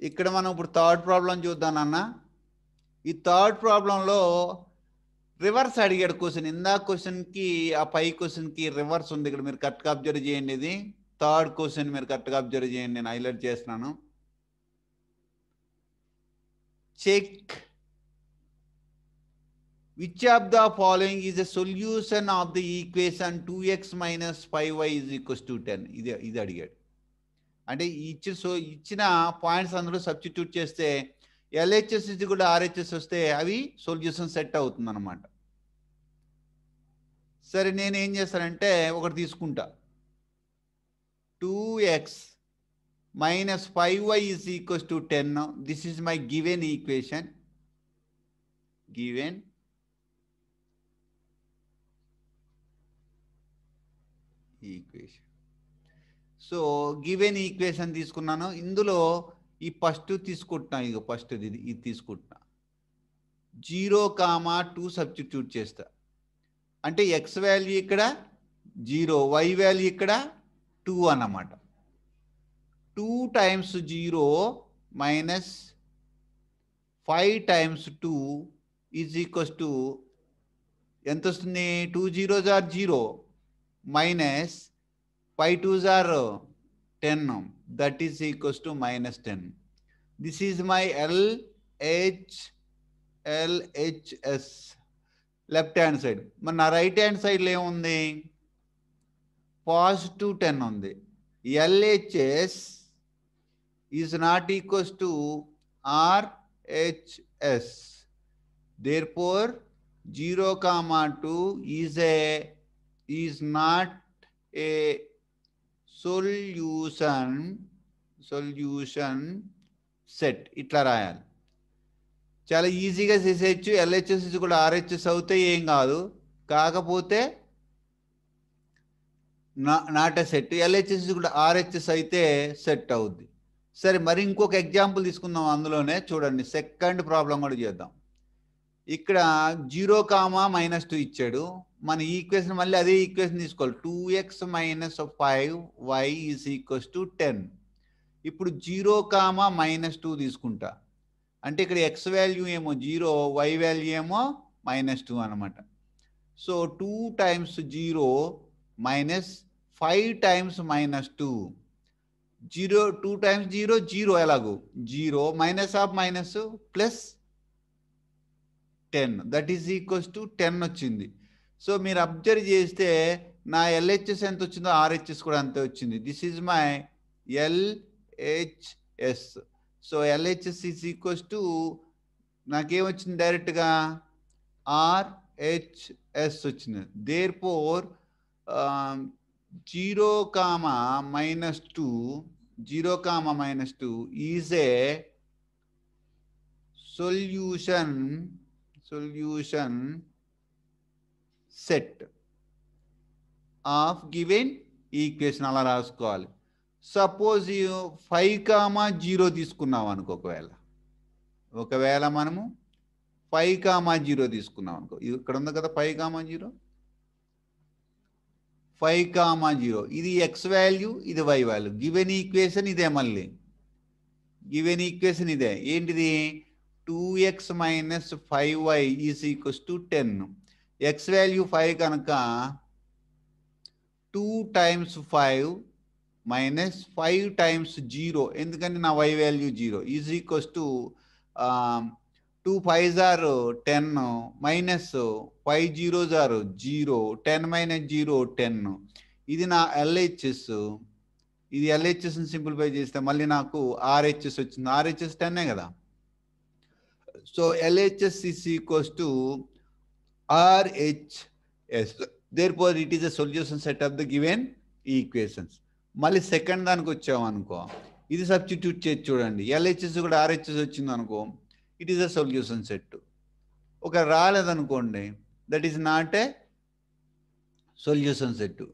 ఇక్కడ మనం ఇప్పుడు థర్డ్ ప్రాబ్లం చూద్దాం అన్న. ఈ థర్డ్ ప్రాబ్లంలో రివర్స్ అడిగాడు క్వశ్చన్. ఇందాక క్వశ్చన్కి ఆ పై క్వశ్చన్కి రివర్స్ ఉంది. ఇక్కడ మీరు కరెక్ట్గా అబ్జర్వ్ చేయండి. ఇది థర్డ్ క్వశ్చన్ మీరు కరెక్ట్గా అబ్జర్వ్ చేయండి. నేను హైలైట్ చేస్తున్నాను. Check which of the following is a solution of the equation 2x minus 5y is equals to 10. ఇది అడిగాడు. అంటే ఇచ్చిన పాయింట్స్ అందులో సబ్స్టిట్యూట్ చేస్తే ఎల్హెచ్ఎస్ ఇది కూడా ఆర్హెచ్ఎస్ వస్తే అవి సొల్యూషన్ సెట్ అవుతుంది అనమాట. సరే నేను ఏం చేస్తానంటే ఒకటి తీసుకుంటా. 2x minus 5y is equals to 10. This is my given equation. Given equation. So given equation తీసుకున్నాను. ఇందులో ఈ ఫస్ట్ తీసుకుంటున్నా. ఇక ఫస్ట్ ఇది తీసుకుంటున్నా. 0,2 సబ్స్టిట్యూట్ చేస్తా. అంటే ఎక్స్ వాల్యూ ఇక్కడ 0, వై వాల్యూ ఇక్కడ 2 అన్నమాట. 2 times 0 minus 5 times 2 is equals to ఎంత వస్తుంది? 2 zeros are 0 minus 5 2s are 10. That is equals to minus 10. This is my LHS left hand side. మన రైట్ హ్యాండ్ సైడ్లో ఏముంది? పాజిటివ్ 10 ఉంది. LHS is not equals to RHS. Therefore 0,2 is not a solution set. ఇట్లా రాయాలి. చాలా ఈజీగా చేసేయచ్చు. LHS కూడా ఆర్హెచ్ఎస్ అవుతే ఏం కాదు. కాకపోతే నాట్ ఎ సెట్. ఎల్హెచ్ఎస్ కూడా ఆర్హెచ్ఎస్ అయితే సెట్ అవుద్ది. సరే, మరి ఇంకొక ఎగ్జాంపుల్ తీసుకుందాం. అందులోనే చూడండి, సెకండ్ ప్రాబ్లం కూడా చేద్దాం. ఇక్కడ 0,-2 ఇచ్చాడు. మన ఈక్వేషన్ మళ్ళీ అదే ఈక్వేషన్ తీసుకోవాలి. 2x minus 5y is equals to 10. ఇప్పుడు 0,-2 తీసుకుంటా. అంటే ఇక్కడ ఎక్స్ వాల్యూ ఏమో 0, వై వాల్యూ ఏమో -2 అనమాట. So 2 times 0 minus 5 times -2. 2 times 0 0 ఎలాగో 0 minus of minus plus 10. That is equals to 10 వచ్చింది. సో మీరు అబ్జర్వ్ చేస్తే నా ఎల్హెచ్ఎస్ ఎంత వచ్చిందో ఆర్హెచ్ఎస్ కూడా అంతే వచ్చింది. This is my LHS. So LHS is equals to నాకేమొచ్చింది? డైరెక్ట్గా ఆర్హెచ్ఎస్ వచ్చింది. Therefore 0,-2 is a solution set of given equation. అలా రాసుకోవాలి. సపోజ్ 5,0 తీసుకున్నాం అనుకో. ఒకవేళ మనము 5,0 తీసుకున్నాం అనుకో. ఇక్కడ ఉంది కదా 5,0. 5,0 ఇది ఎక్స్ వాల్యూ, ఇది వై వాల్యూ. గివెన్ ఈక్వేషన్ ఇదే. మళ్ళీ గివెన్ ఈక్వేషన్ ఇదే. ఏంటిది? 2x minus 5y is equals to 10. x value 5 కనుక 2 times 5 minus 5 times 0, ఎందుకంటే నా y value 0, is equals to 2 5s are 10 minus 5 zeros are 0, 10 minus 0 10. ఇది నా LHS. ఇది LHSని సింప్లిఫై చేస్తే మళ్ళీ నాకు RHS వచ్చింది. RHS 10 కదా. So LHS is equals to RHS. Therefore, it is a solution set of the given equations. మళ్ళీ second దానికి వచ్చామనుకో, ఇది సబ్స్టిట్యూట్ చేసి చూడండి. ఎల్హెచ్ఎస్ కూడా ఆర్హెచ్ఎస్ వచ్చింది అనుకో, it is a solution set. ఒక రాలేదనుకోండి, that is not a solution set.